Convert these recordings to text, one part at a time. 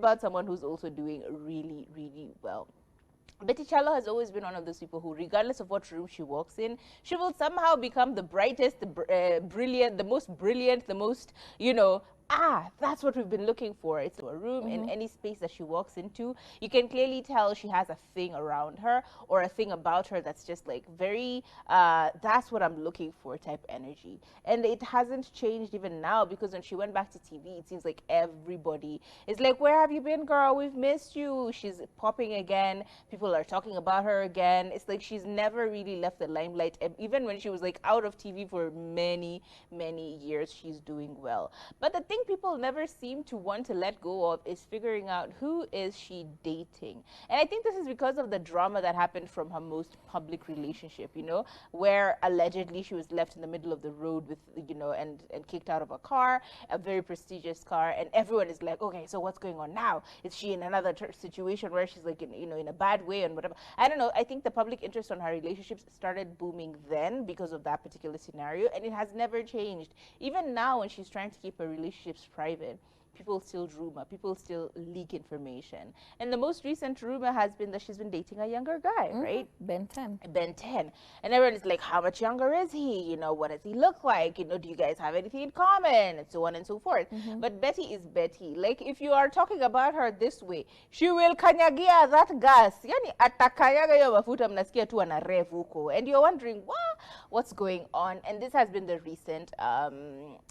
about someone who's also doing really, really well. Betty Kyallo has always been one of those people who, regardless of what room she walks in, she will somehow become the brightest, the brilliant, the most, that's what we've been looking for. It's a room in any space that she walks into. You can clearly tell she has a thing around her or a thing about her that's just like very, that's what I'm looking for type energy. And it hasn't changed even now, because when she went back to TV, it seems like everybody is like, where have you been, girl? We've missed you. She's popping again. People are talking about her again. It's like she's never really left the limelight. And even when she was like out of TV for many, many years, she's doing well. But the thing people never seem to want to let go of is figuring out who is she dating. And I think this is because of the drama that happened from her most public relationship, where allegedly she was left in the middle of the road with, and kicked out of a car, a very prestigious car, and everyone is like, okay, so what's going on now? Is she in another situation where she's like, in a bad way and whatever? I don't know. I think the public interest on her relationships started booming then because of that particular scenario, and it has never changed. Even now, when she's trying to keep her relationships private, people still rumor, people still leak information. And the most recent rumor has been that she's been dating a younger guy, right? Ben 10. Ben 10. And everyone is like, how much younger is he? What does he look like? Do you guys have anything in common? And so on and so forth. But Betty is Betty. Like, if you are talking about her this way, she will kanyagia that gas. Yani atakayaga yo mafuta mnasikia tu ana rev huko. And you're wondering, what's going on? And this has been the recent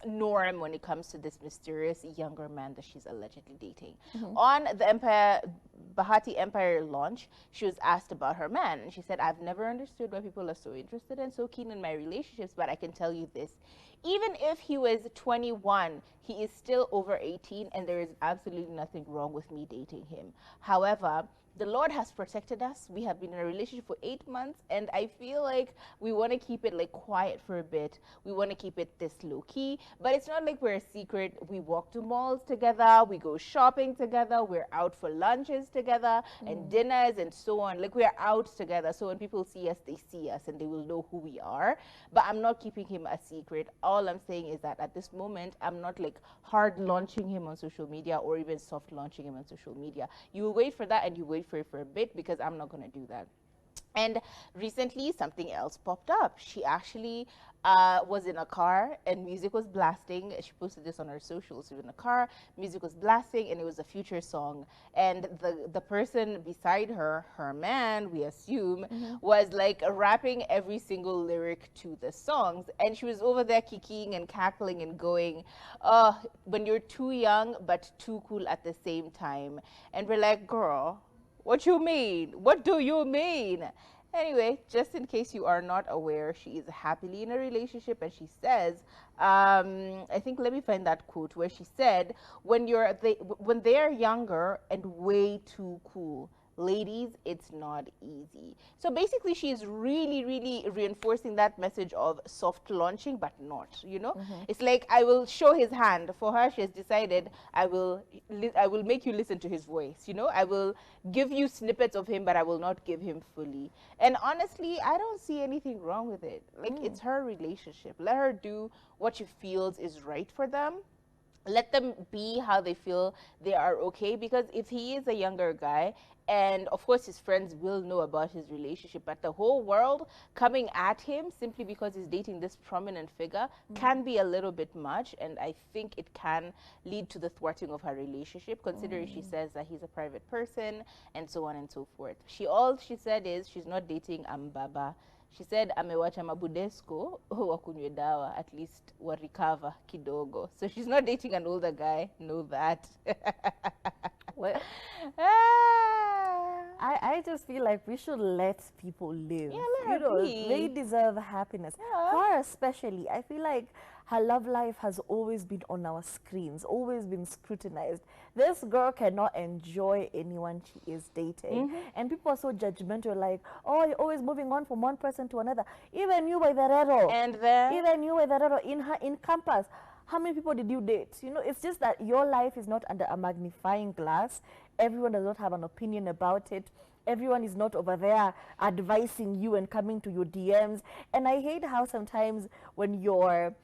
norm when it comes to this mysterious younger man that she's allegedly dating. On the Bahati Empire launch, she was asked about her man, and she said, I've never understood why people are so interested and so keen in my relationships, but I can tell you this. Even if he was 21, he is still over 18, and there is absolutely nothing wrong with me dating him. However, the Lord has protected us. We have been in a relationship for 8 months, and I feel like we want to keep it like quiet for a bit. We want to keep it this low key, but it's not like we're a secret. We walk to malls together, we go shopping together, we're out for lunches together and dinners and so on. Like, we're out together, so when people see us, they see us and they will know who we are. But I'm not keeping him a secret. All I'm saying is that at this moment, I'm not like hard launching him on social media or even soft launching him on social media. You will wait for that, and you wait for it for a bit, because I'm not going to do that. And recently, something else popped up. She actually was in a car and music was blasting. She posted this on her socials. She was in a car, music was blasting, and it was a Future song. And the person beside her, her man, we assume, was like rapping every single lyric to the songs. And she was over there kicking and cackling and going, when you're too young but too cool at the same time. And we're like, girl, what you mean? What do you mean? Anyway, just in case you are not aware, she is happily in a relationship, and she says, I think, let me find that quote where she said, when they're younger and way too cool, ladies, it's not easy. So basically, she is really, really reinforcing that message of soft launching, but not, It's like, I will show his hand. For her, she has decided, I will make you listen to his voice, I will give you snippets of him, but I will not give him fully. And honestly, I don't see anything wrong with it. Like, it's her relationship. Let her do what she feels is right for them. Let them be how they feel they are okay, because if he is a younger guy, and of course his friends will know about his relationship, but the whole world coming at him simply because he's dating this prominent figure can be a little bit much, and I think it can lead to the thwarting of her relationship, considering she says that he's a private person and so on and so forth. All she said is she's not dating Ambaba. She said amewacha mabudesco wakunywe dawa, at least wa recover kidogo. So she's not dating an older guy. Know that. Well, I just feel like we should let people live. Yeah, let her be. They deserve happiness. Yeah. Her especially, I feel like her love life has always been on our screens, always been scrutinized. This girl cannot enjoy anyone she is dating. And people are so judgmental, like, oh, you're always moving on from one person to another. Even you, Waitherero. And then? Even you, Waitherero, in campus. How many people did you date? It's just that your life is not under a magnifying glass. Everyone does not have an opinion about it. Everyone is not over there advising you and coming to your DMs. And I hate how sometimes when you're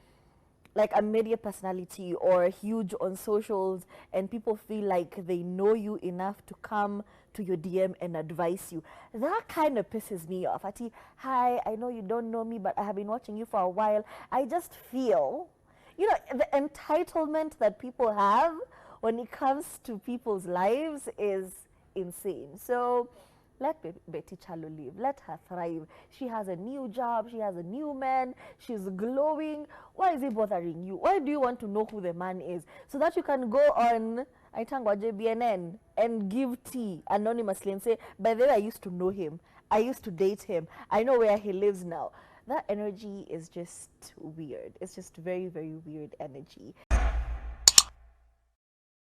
like a media personality or huge on socials, and people feel like they know you enough to come to your DM and advise you. That kind of pisses me off. Ati, hi, I know you don't know me, but I have been watching you for a while. I just feel, you know, the entitlement that people have when it comes to people's lives is insane. So let Betty Kyallo live. Let her thrive. She has a new job. She has a new man. She's glowing. Why is it bothering you? Why do you want to know who the man is? So that you can go on JBNN and give tea anonymously and say, by the way, I used to know him. I used to date him. I know where he lives now. That energy is just weird. It's just very, very weird energy.